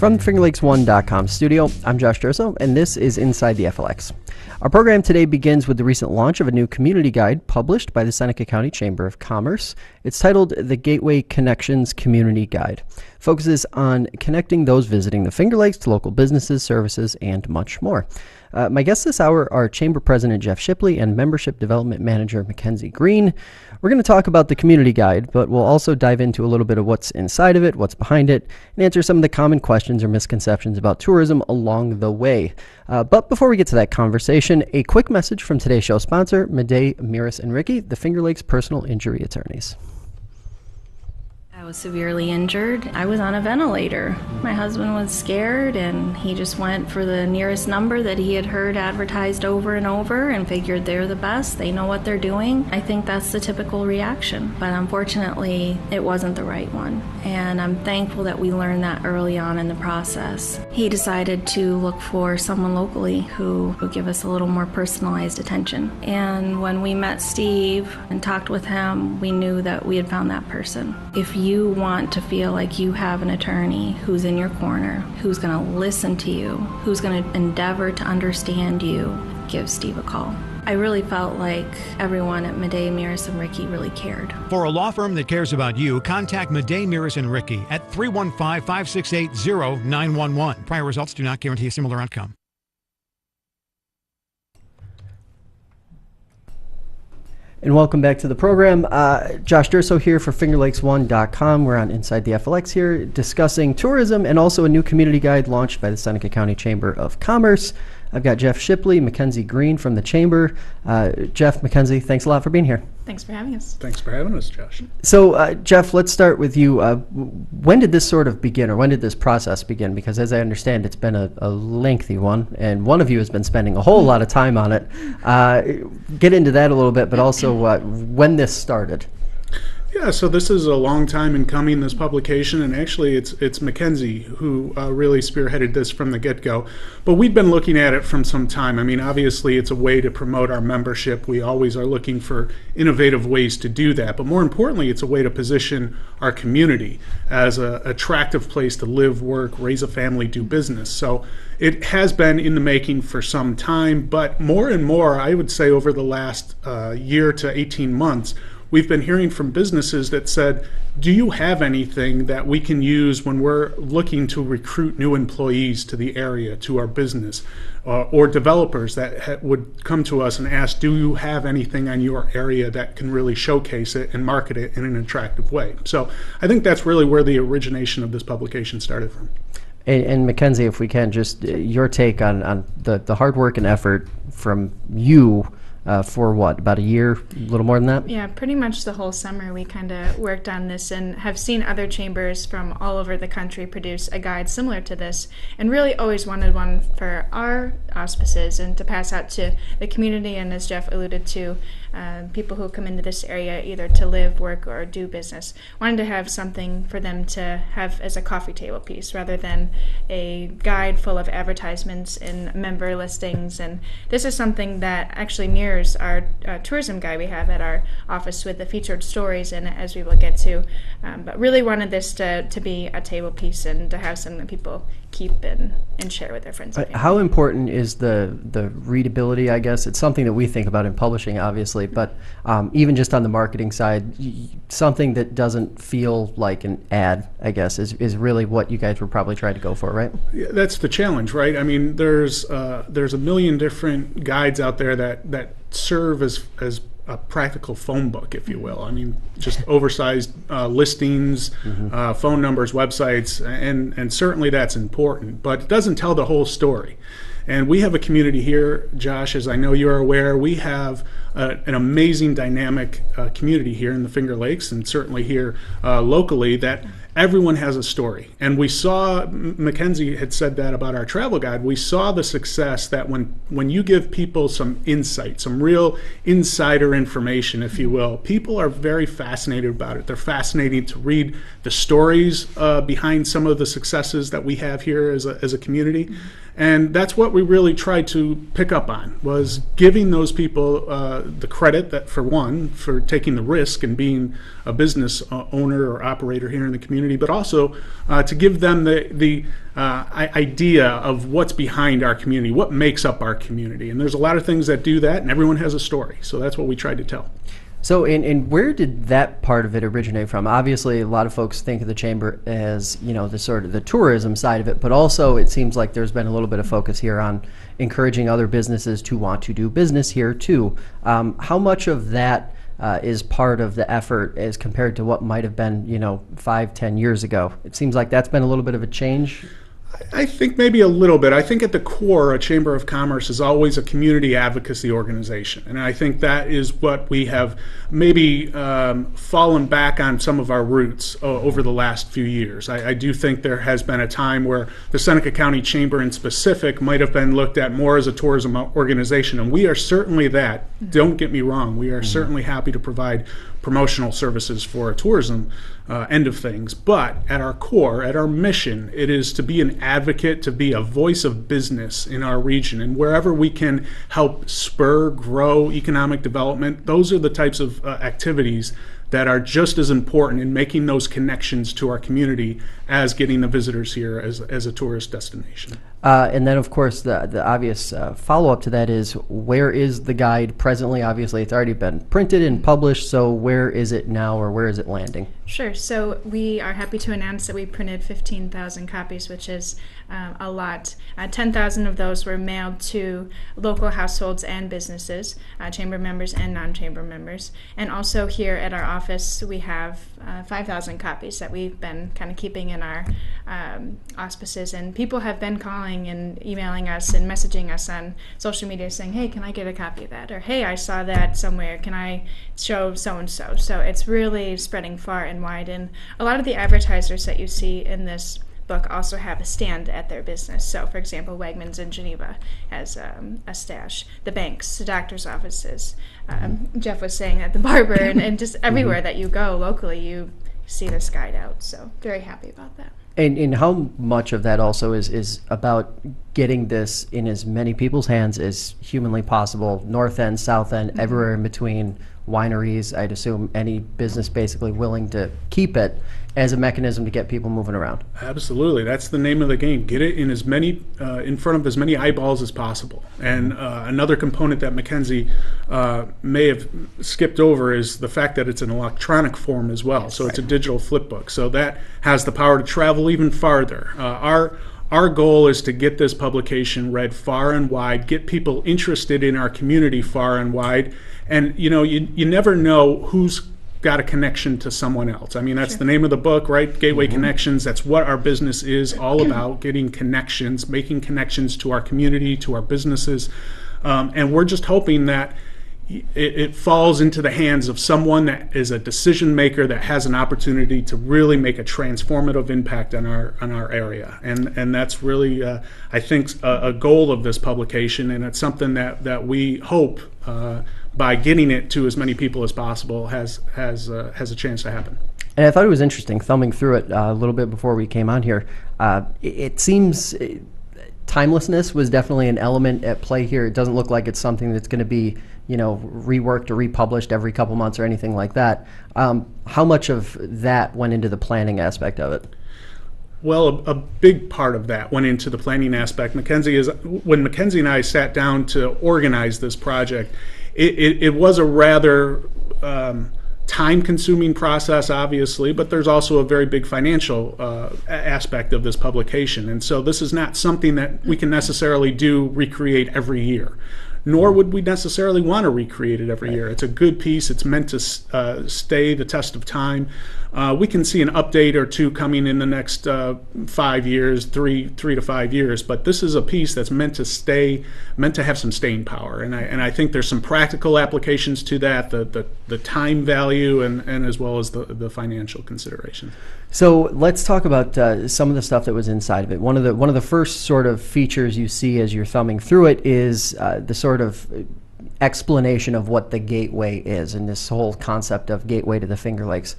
From FingerLakes1.com studio, I'm Josh Durso, and this is Inside the FLX. Our program today begins with the recent launch of a new community guide published by the Seneca County Chamber of Commerce. It's titled The Gateway Connections Community Guide. Focuses on connecting those visiting the Finger Lakes to local businesses, services, and much more. My guests this hour are Chamber President Jeff Shipley and Membership Development Manager Mackenzie Green. We're going to talk about the community guide, but we'll also dive into a little bit of what's inside of it, what's behind it, and answer some of the common questions or misconceptions about tourism along the way. But before we get to that conversation, a quick message from today's show sponsor, Madej, Miris, and Ricky, the Finger Lakes personal injury attorneys. I was severely injured. I was on a ventilator. My husband was scared and he just went for the nearest number that he had heard advertised over and over and figured they're the best, they know what they're doing. I think that's the typical reaction, but unfortunately it wasn't the right one. And I'm thankful that we learned that early on in the process. He decided to look for someone locally who would give us a little more personalized attention. And when we met Steve and talked with him, we knew that we had found that person. If you want to feel like you have an attorney who's in your corner, who's going to listen to you, who's going to endeavor to understand you, give Steve a call. I really felt like everyone at Madej, Miris, and Ricky really cared. For a law firm that cares about you, contact Madej, Miris, and Ricky at 315-568-0911. Prior results do not guarantee a similar outcome. And welcome back to the program. Josh Durso here for FingerLakes1.com. We're on Inside the FLX here discussing tourism and also a new community guide launched by the Seneca County Chamber of Commerce. I've got Jeff Shipley, Mackenzie Green from the Chamber. Jeff, Mackenzie, thanks a lot for being here. Thanks for having us. Thanks for having us, Josh. So, Jeff, let's start with you. When did this sort of begin, or when did this process begin? Because as I understand, it's been a lengthy one, and one of you has been spending a whole lot of time on it. Get into that a little bit, but also when this started. Yeah, so this is a long time in coming, this publication, and actually it's Mackenzie who really spearheaded this from the get-go. But we've been looking at it from some time. I mean, obviously it's a way to promote our membership. We always are looking for innovative ways to do that. But more importantly, it's a way to position our community as an attractive place to live, work, raise a family, do business. So it has been in the making for some time, but more and more, I would say over the last year to 18 months, we've been hearing from businesses that said, do you have anything that we can use when we're looking to recruit new employees to the area, to our business, or developers that would come to us and ask, do you have anything on your area that can really showcase it and market it in an attractive way? So I think that's really where the origination of this publication started from. And Mackenzie, if we can, just your take on the hard work and effort from you for what, about a year, a little more than that? Yeah, pretty much the whole summer we kind of worked on this and have seen other chambers from all over the country produce a guide similar to this, and really always wanted one for our auspices and to pass out to the community, and as Jeff alluded to, people who come into this area either to live, work, or do business. Wanted to have something for them to have as a coffee table piece rather than a guide full of advertisements and member listings. And this is something that actually mirrors our tourism guide we have at our office with the featured stories in it, as we will get to. But really wanted this to be a table piece and to have something that people keep and share with their friends and family. How important is the readability, I guess? It's something that we think about in publishing, obviously, but even just on the marketing side, something that doesn't feel like an ad, I guess, is really what you guys were probably trying to go for, right? Yeah, that's the challenge, right? I mean, there's a million different guides out there that serve as a practical phone book, if you will. I mean, just oversized listings, phone numbers, websites, and certainly that's important, but it doesn't tell the whole story. And we have a community here, Josh, as I know you're aware. We have an amazing dynamic community here in the Finger Lakes, and certainly here locally, that everyone has a story. And we saw, Mackenzie had said that about our travel guide, we saw the success that when you give people some insight, some real insider information, if you will, people are very fascinated about it. They're fascinated to read the stories behind some of the successes that we have here as a community. And that's what we really tried to pick up on, was giving those people the credit that, for one, for taking the risk and being a business owner or operator here in the community, community, but also to give them the idea of what's behind our community, what makes up our community. And there's a lot of things that do that, and everyone has a story. So that's what we tried to tell. So, and where did that part of it originate from? Obviously, a lot of folks think of the chamber as, the sort of the tourism side of it, but also it seems like there's been a little bit of focus here on encouraging other businesses to want to do business here too. How much of that is part of the effort as compared to what might have been, 5-10 years ago? It seems like that's been a little bit of a change. I think maybe a little bit. I think at the core, a Chamber of Commerce is always a community advocacy organization. And I think that is what we have maybe fallen back on some of our roots over the last few years. I do think there has been a time where the Seneca County Chamber in specific might have been looked at more as a tourism organization. And we are certainly that. Don't get me wrong. We are certainly happy to provide promotional services for a tourism end of things. But at our core, at our mission, it is to be an advocate, to be a voice of business in our region. And wherever we can help spur, grow economic development, those are the types of activities that are just as important in making those connections to our community as getting the visitors here as a tourist destination. And then, of course, the obvious follow-up to that is, where is the guide presently? Obviously, it's already been printed and published, so where is it now, or where is it landing? Sure. So we are happy to announce that we printed 15,000 copies, which is a lot. 10,000 of those were mailed to local households and businesses, chamber members and non-chamber members. And also here at our office, we have 5,000 copies that we've been kind of keeping in our auspices. And people have been calling and emailing us and messaging us on social media saying, hey, can I get a copy of that? Or, hey, I saw that somewhere. Can I show so-and-so? So it's really spreading far and wide. And a lot of the advertisers that you see in this book also have a stand at their business. So, for example, Wegmans in Geneva has a stash. The banks, the doctor's offices. Jeff was saying at the barber, and just everywhere that you go locally, you see this guide out. So very happy about that. And how much of that also is about getting this in as many people's hands as humanly possible, north end, south end, everywhere in between, wineries, I'd assume any business basically willing to keep it as a mechanism to get people moving around. Absolutely. That's the name of the game. Get it in as many, in front of as many eyeballs as possible. And another component that Mackenzie may have skipped over is the fact that it's an electronic form as well. Yes, so it's a digital flip book. So that has the power to travel even farther. Our goal is to get this publication read far and wide, get people interested in our community far and wide. And, you never know who's got a connection to someone else. I mean, that's the name of the book, right? Gateway Connections. That's what our business is all about, getting connections, making connections to our community, to our businesses. And we're just hoping that it falls into the hands of someone that is a decision maker that has an opportunity to really make a transformative impact on our area. And that's really, I think, a goal of this publication, and it's something that we hope by getting it to as many people as possible has a chance to happen. And I thought it was interesting, thumbing through it a little bit before we came on here. It seems timelessness was definitely an element at play here. It doesn't look like it's something that's going to be, reworked or republished every couple months or anything like that. How much of that went into the planning aspect of it? Well, a big part of that went into the planning aspect. When Mackenzie and I sat down to organize this project, it was a rather time-consuming process, obviously, but there's also a very big financial aspect of this publication. And so this is not something that we can necessarily recreate every year, nor would we necessarily want to recreate it every year. It's a good piece. It's meant to stay the test of time. We can see an update or two coming in the next 5 years, three to 5 years, but this is a piece that's meant to have some staying power. And I think there's some practical applications to that, the time value and as well as the financial consideration. So let's talk about some of the stuff that was inside of it. One of the first sort of features you see as you're thumbing through it is the sort of explanation of what the gateway is, and this whole concept of gateway to the Finger Lakes.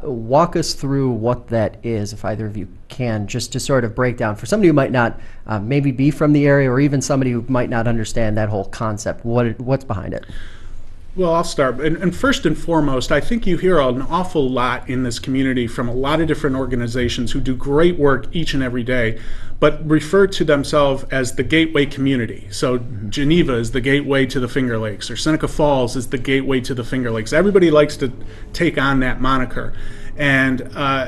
Walk us through what that is, if either of you can, just to sort of break down for somebody who might not maybe be from the area, or even somebody who might not understand that whole concept. What's behind it? Well, I'll start. And first and foremost, I think you hear an awful lot in this community from a lot of different organizations who do great work each and every day, but refer to themselves as the gateway community. So Geneva is the gateway to the Finger Lakes, or Seneca Falls is the gateway to the Finger Lakes. Everybody likes to take on that moniker, and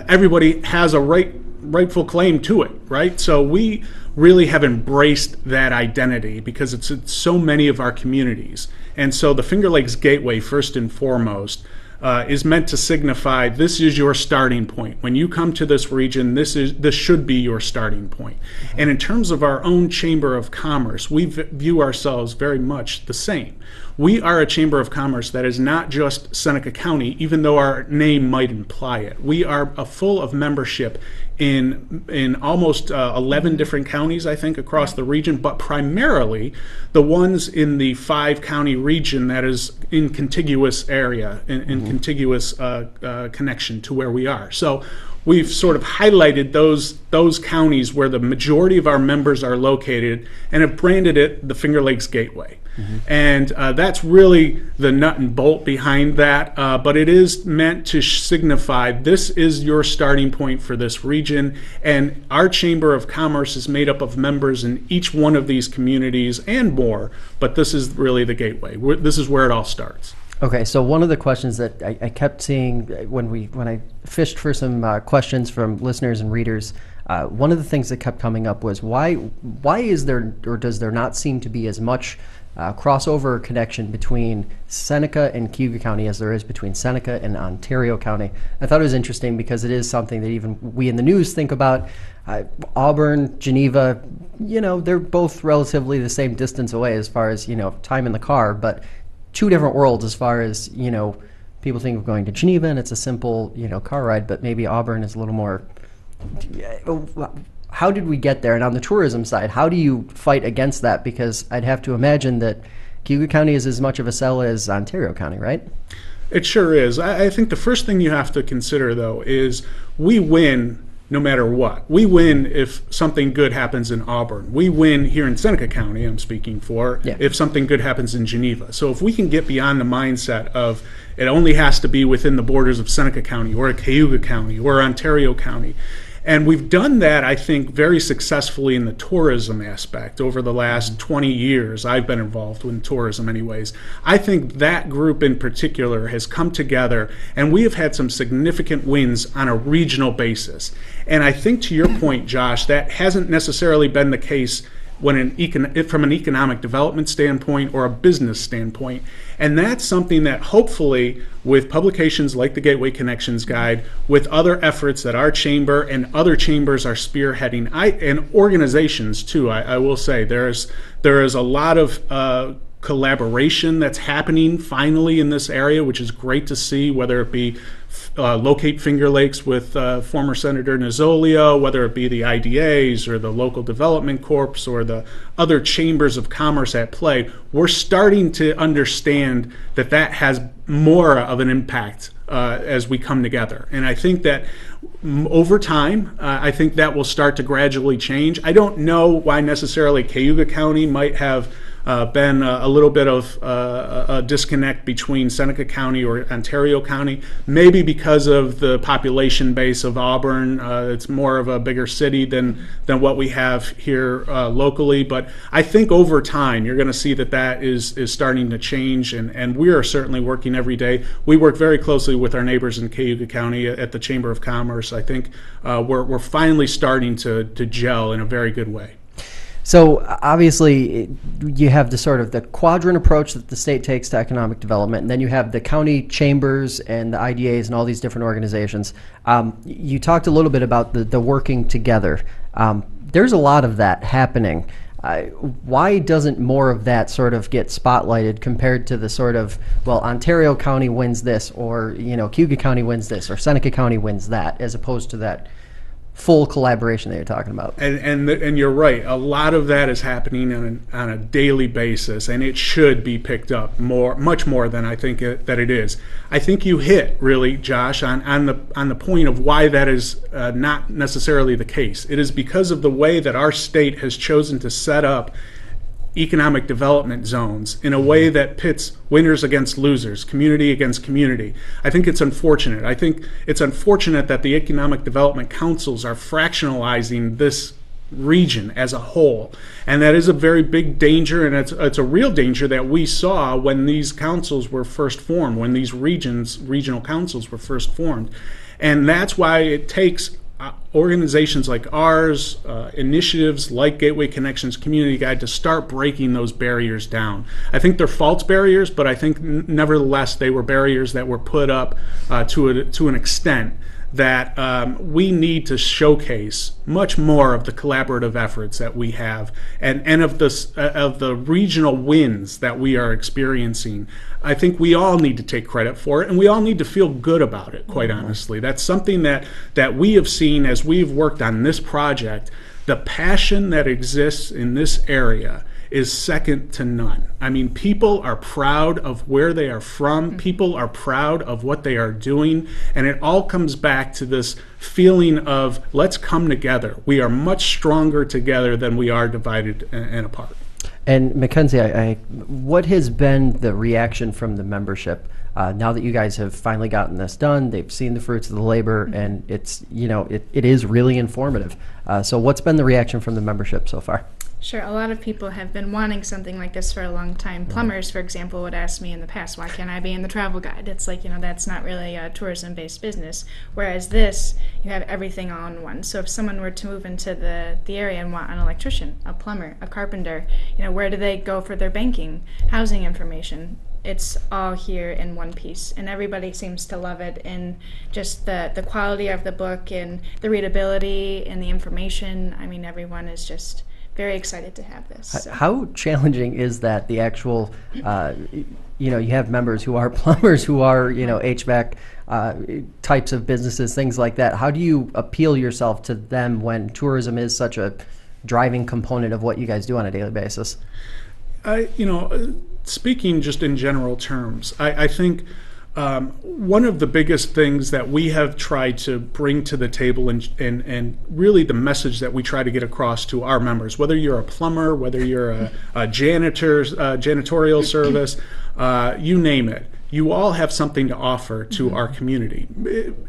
everybody has a rightful claim to it, right? So we really have embraced that identity because it's in so many of our communities. And so the Finger Lakes Gateway, first and foremost, is meant to signify this is your starting point. When you come to this region, this should be your starting point. And in terms of our own Chamber of Commerce, we view ourselves very much the same. We are a Chamber of Commerce that is not just Seneca County, even though our name might imply it. We are full of membership in almost 11 different counties, I think, across the region, but primarily the ones in the 5-county region that is in contiguous area, in contiguous connection to where we are. So we've sort of highlighted those counties where the majority of our members are located and have branded it the Finger Lakes Gateway. And that's really the nut and bolt behind that, but it is meant to signify this is your starting point for this region, and our Chamber of Commerce is made up of members in each one of these communities and more, but this is really the gateway. This is where it all starts. Okay, so one of the questions that I kept seeing when I fished for some questions from listeners and readers, one of the things that kept coming up was why is there, or does there not seem to be as much crossover connection between Seneca and Cayuga County as there is between Seneca and Ontario County? I thought it was interesting because it is something that even we in the news think about. Auburn, Geneva, they're both relatively the same distance away as far as, time in the car, but two different worlds as far as, people think of going to Geneva and it's a simple, car ride, but maybe Auburn is a little more. How did we get there? And on the tourism side, how do you fight against that? Because I'd have to imagine that Cayuga County is as much of a sell as Ontario County, right? It sure is. I think the first thing you have to consider, though, is we win no matter what. We win if something good happens in Auburn. We win here in Seneca County, I'm speaking for, if something good happens in Geneva. So if we can get beyond the mindset of it only has to be within the borders of Seneca County or Cayuga County or Ontario County. And we've done that, I think, very successfully in the tourism aspect over the last 20 years. I've been involved in tourism anyways. I think that group in particular has come together, and we have had some significant wins on a regional basis. And I think, to your point, Josh, that hasn't necessarily been the case when from an economic development standpoint or a business standpoint. And that's something that hopefully with publications like the Gateway Connections Guide, with other efforts that our chamber and other chambers are spearheading, and organizations too, I will say, there is a lot of collaboration that's happening finally in this area, which is great to see, whether it be Locate Finger Lakes with former Senator Nozzolio, whether it be the IDAs or the local development corps or the other chambers of commerce at play. We're starting to understand that has more of an impact as we come together. And I think that over time, I think that will start to gradually change. I don't know why necessarily Cayuga County might have been a little bit of a disconnect between Seneca County or Ontario County, maybe because of the population base of Auburn. It's more of a bigger city than what we have here locally. But I think over time, you're going to see that is starting to change, and we are certainly working every day. We work very closely with our neighbors in Cayuga County at the Chamber of Commerce. I think we're finally starting to gel in a very good way. So obviously you have the sort of the quadrant approach that the state takes to economic development, and then you have the county chambers and the IDAs and all these different organizations. You talked a little bit about the working together. There's a lot of that happening. Why doesn't more of that sort of get spotlighted compared to the sort of, well, Ontario County wins this, or Cayuga County wins this, or Seneca County wins that, as opposed to that full collaboration that you're talking about? And you're right. A lot of that is happening on a daily basis, and it should be picked up much more than I think that it is. I think you hit really, Josh, on the point of why that is not necessarily the case. It is because of the way that our state has chosen to set up economic development zones in a way that pits winners against losers, community against community. I think it's unfortunate. I think it's unfortunate that the economic development councils are fractionalizing this region as a whole, and that is a very big danger, and it's a real danger that we saw when these councils were first formed, when these regional councils were first formed. And that's why it takes organizations like ours, initiatives like Gateway Connections Community Guide, to start breaking those barriers down. I think they're false barriers, but I think nevertheless they were barriers that were put up to an extent that we need to showcase much more of the collaborative efforts that we have, and of the regional wins that we are experiencing. I think we all need to take credit for it, and we all need to feel good about it, quite honestly. That's something that we have seen as we've worked on this project. The passion that exists in this area is second to none. I mean, people are proud of where they are from. People are proud of what they are doing. And it all comes back to this feeling of, let's come together. We are much stronger together than we are divided and apart. And Mackenzie, what has been the reaction from the membership now that you guys have finally gotten this done? They've seen the fruits of the labor, and it's, it is really informative. So what's been the reaction from the membership so far? Sure, a lot of people have been wanting something like this for a long time. Plumbers, for example, would ask me in the past, why can't I be in the travel guide? It's like, that's not really a tourism-based business. Whereas this, you have everything all in one. So if someone were to move into the area and want an electrician, a plumber, a carpenter, where do they go for their banking, housing information? It's all here in one piece, and everybody seems to love it, and just the quality of the book and the readability and the information. I mean, everyone is just very excited to have this. So. How challenging is that, the actual, you have members who are plumbers, who are, HVAC types of businesses, things like that. How do you appeal yourself to them when tourism is such a driving component of what you guys do on a daily basis? Speaking just in general terms, I think one of the biggest things that we have tried to bring to the table, and really the message that we try to get across to our members, whether you're a plumber, whether you're a janitorial service, you name it, you all have something to offer to our community.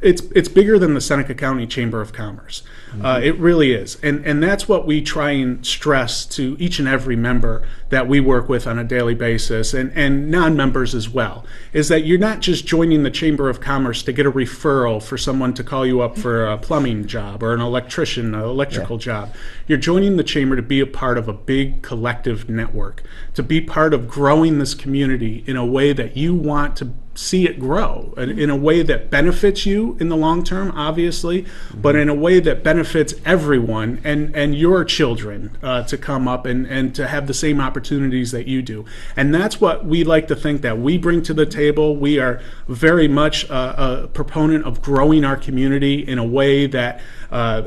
It's bigger than the Seneca County Chamber of Commerce. It really is. And that's what we try and stress to each and every member that we work with on a daily basis, and non-members as well, is that you're not just joining the Chamber of Commerce to get a referral for someone to call you up for a plumbing job or an electrical job. You're joining the Chamber to be a part of a big collective network, to be part of growing this community in a way that you want to see it grow, in a way that benefits you in the long term, obviously, but in a way that benefits everyone and your children to come up and to have the same opportunities that you do. And that's what we like to think that we bring to the table. We are very much a proponent of growing our community in a way that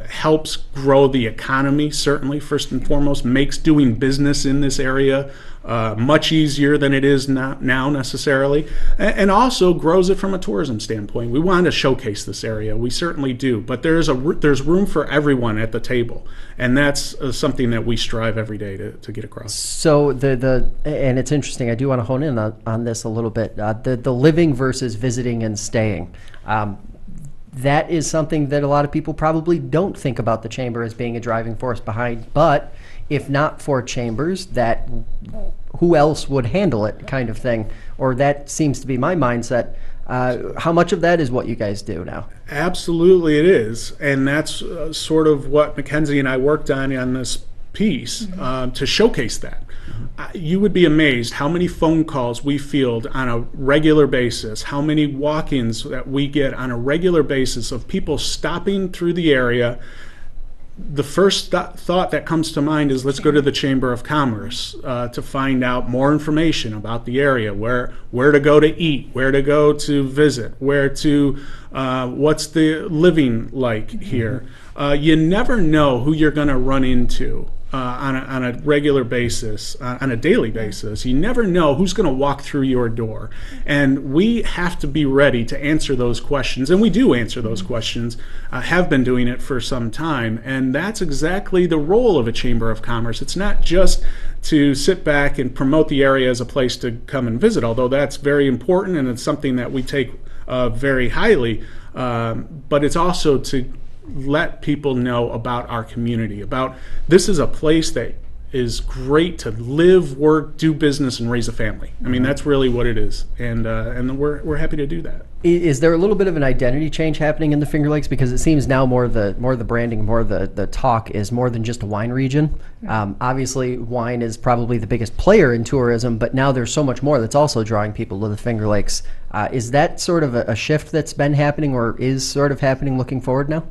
helps grow the economy, certainly, first and foremost, makes doing business in this area much easier than it is now necessarily, and also grows it from a tourism standpoint. We want to showcase this area, we certainly do, but there's room for everyone at the table, and that's something that we strive every day to get across. So and it's interesting, I do want to hone in on this a little bit, the living versus visiting and staying. That is something that a lot of people probably don't think about the Chamber as being a driving force behind, but if not for chambers, that who else would handle it, kind of thing, or that seems to be my mindset. How much of that is what you guys do now? Absolutely it is, and that's sort of what Mackenzie and I worked on this piece, to showcase that. You would be amazed how many phone calls we field on a regular basis, how many walk-ins that we get on a regular basis of people stopping through the area. The first thought that comes to mind is, let's go to the Chamber of Commerce to find out more information about the area, where to go to eat, where to go to visit, what's the living like here. You never know who you're going to run into on a regular basis, on a daily basis. You never know who's going to walk through your door. And we have to be ready to answer those questions. And we do answer those questions, have been doing it for some time. And that's exactly the role of a Chamber of Commerce. It's not just to sit back and promote the area as a place to come and visit, although that's very important and it's something that we take very highly. But it's also to let people know about our community, about this is a place that is great to live, work, do business, and raise a family. I mean, that's really what it is, and we're happy to do that. Is there a little bit of an identity change happening in the Finger Lakes? Because it seems now more the branding, more the talk is more than just a wine region. Obviously, wine is probably the biggest player in tourism, but now there's so much more that's also drawing people to the Finger Lakes. Is that sort of a shift that's been happening, or is sort of happening looking forward now?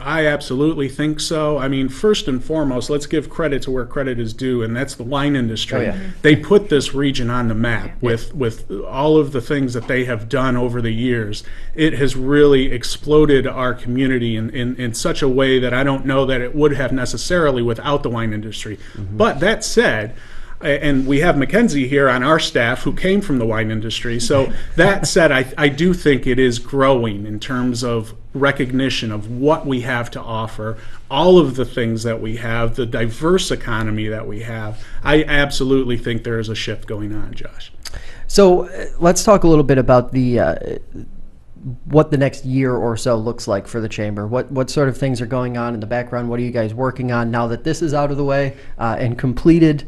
I absolutely think so. I mean, first and foremost, let's give credit to where credit is due, and that's the wine industry. Oh, yeah. They put this region on the map with all of the things that they have done over the years. It has really exploded our community in such a way that I don't know that it would have necessarily without the wine industry. But that said, and we have Mackenzie here on our staff who came from the wine industry. So that said, I do think it is growing in terms of recognition of what we have to offer, all of the things that we have, the diverse economy that we have. I absolutely think there is a shift going on, Josh. So let's talk a little bit about the what the next year or so looks like for the Chamber. What sort of things are going on in the background? What are you guys working on now that this is out of the way and completed?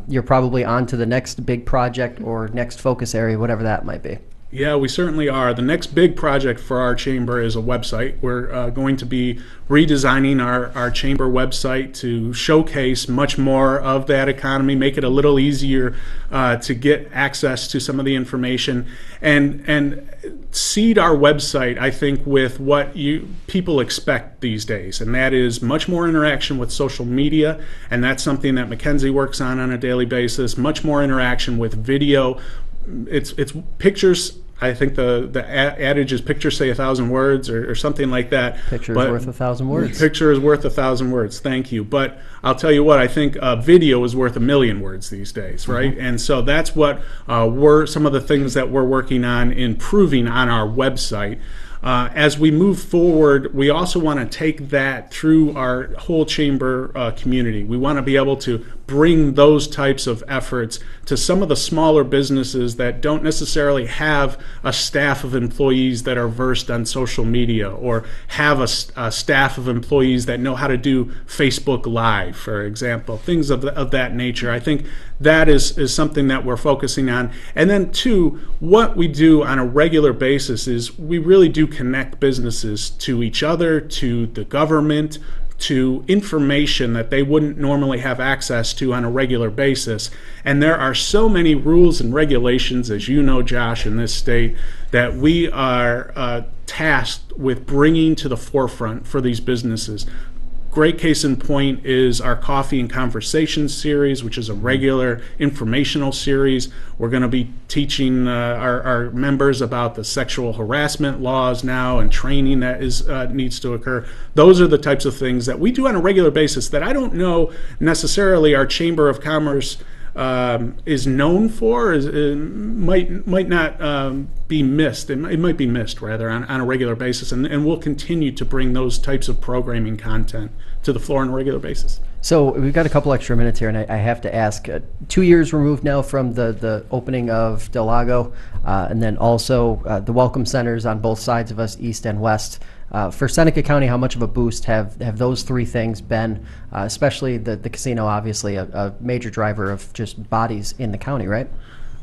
You're probably on to the next big project or next focus area, whatever that might be. Yeah, we certainly are. The next big project for our chamber is a website. We're going to be redesigning our chamber website to showcase much more of that economy, make it a little easier to get access to some of the information, and seed our website, I think, with what people expect these days, and that is much more interaction with social media, and that's something that Mackenzie works on a daily basis, much more interaction with video. It's pictures. I think the adage is pictures say 1,000 words or something like that. Picture is worth 1,000 words. Picture is worth 1,000 words. Thank you. But I'll tell you what, I think video is worth 1,000,000 words these days, right? Mm-hmm. And so that's what some of the things that we're working on improving on our website. As we move forward, we also want to take that through our whole chamber community. We want to be able to bring those types of efforts to some of the smaller businesses that don't necessarily have a staff of employees that are versed on social media or have a staff of employees that know how to do Facebook Live, for example, things of that nature. I think that is something that we're focusing on. And then two, what we do on a regular basis is we really do connect businesses to each other, to the government, to information that they wouldn't normally have access to on a regular basis. And there are so many rules and regulations, as you know, Josh, in this state, that we are tasked with bringing to the forefront for these businesses. Great case in point is our Coffee and Conversations series, which is a regular informational series. We're going to be teaching our members about the sexual harassment laws now and training that needs to occur. Those are the types of things that we do on a regular basis that I don't know necessarily our Chamber of Commerce is known for. Might not be missed. It might be missed rather on a regular basis, and we'll continue to bring those types of programming content to the floor on a regular basis. So we've got a couple extra minutes here, and I have to ask, 2 years removed now from the opening of Del Lago, and then also the welcome centers on both sides of us, east and west. For Seneca County, how much of a boost have those three things been, especially the casino, obviously a major driver of just bodies in the county, right?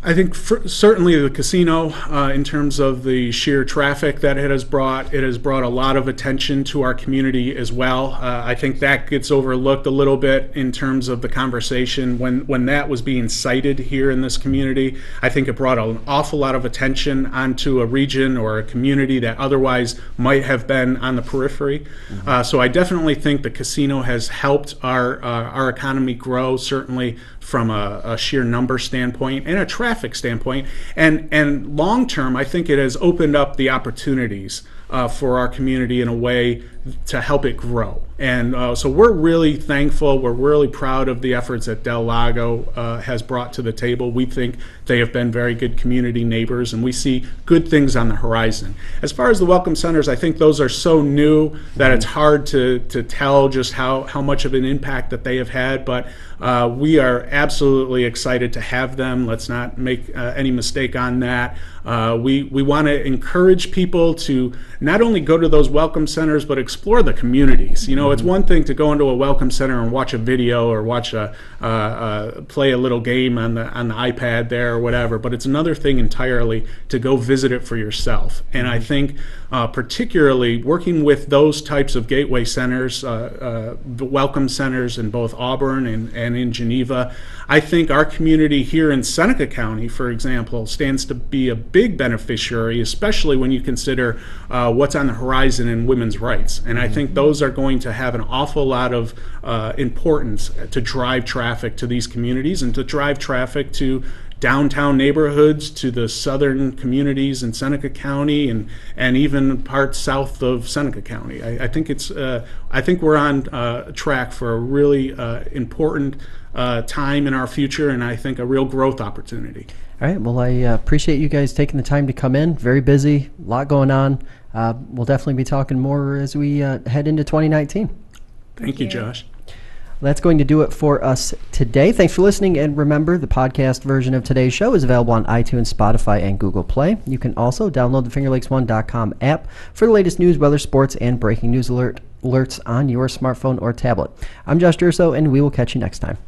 I think certainly the casino, in terms of the sheer traffic that it has brought a lot of attention to our community as well. I think that gets overlooked a little bit in terms of the conversation when that was being cited here in this community. I think it brought an awful lot of attention onto a region or a community that otherwise might have been on the periphery. Mm-hmm. So I definitely think the casino has helped our economy grow, certainly from a sheer number standpoint and a traffic standpoint, and long term, I think it has opened up the opportunities for our community in a way to help it grow. And so we're really thankful. We're really proud of the efforts that Del Lago has brought to the table. We think they have been very good community neighbors, and we see good things on the horizon. As far as the welcome centers, I think those are so new that it's hard to tell just how much of an impact that they have had, but we are absolutely excited to have them. Let's not make any mistake on that. We want to encourage people to not only go to those welcome centers, but explore the communities. You know, it's one thing to go into a welcome center and watch a video or watch play a little game on the iPad there or whatever, but it's another thing entirely to go visit it for yourself. And I think particularly working with those types of gateway centers, the welcome centers in both Auburn and in Geneva, I think our community here in Seneca County, for example, stands to be a big beneficiary, especially when you consider what's on the horizon in women's rights. And I think those are going to have an awful lot of importance to drive traffic to these communities and to drive traffic to downtown neighborhoods, to the southern communities in Seneca County and even parts south of Seneca County. I think I think we're on track for a really important time in our future, and I think a real growth opportunity. All right. Well, I appreciate you guys taking the time to come in. Very busy, a lot going on. We'll definitely be talking more as we head into 2019. Thank you, Josh. That's going to do it for us today. Thanks for listening, and remember, the podcast version of today's show is available on iTunes, Spotify, and Google Play. You can also download the FingerLakes1.com app for the latest news, weather, sports, and breaking news alerts on your smartphone or tablet. I'm Josh Durso, and we will catch you next time.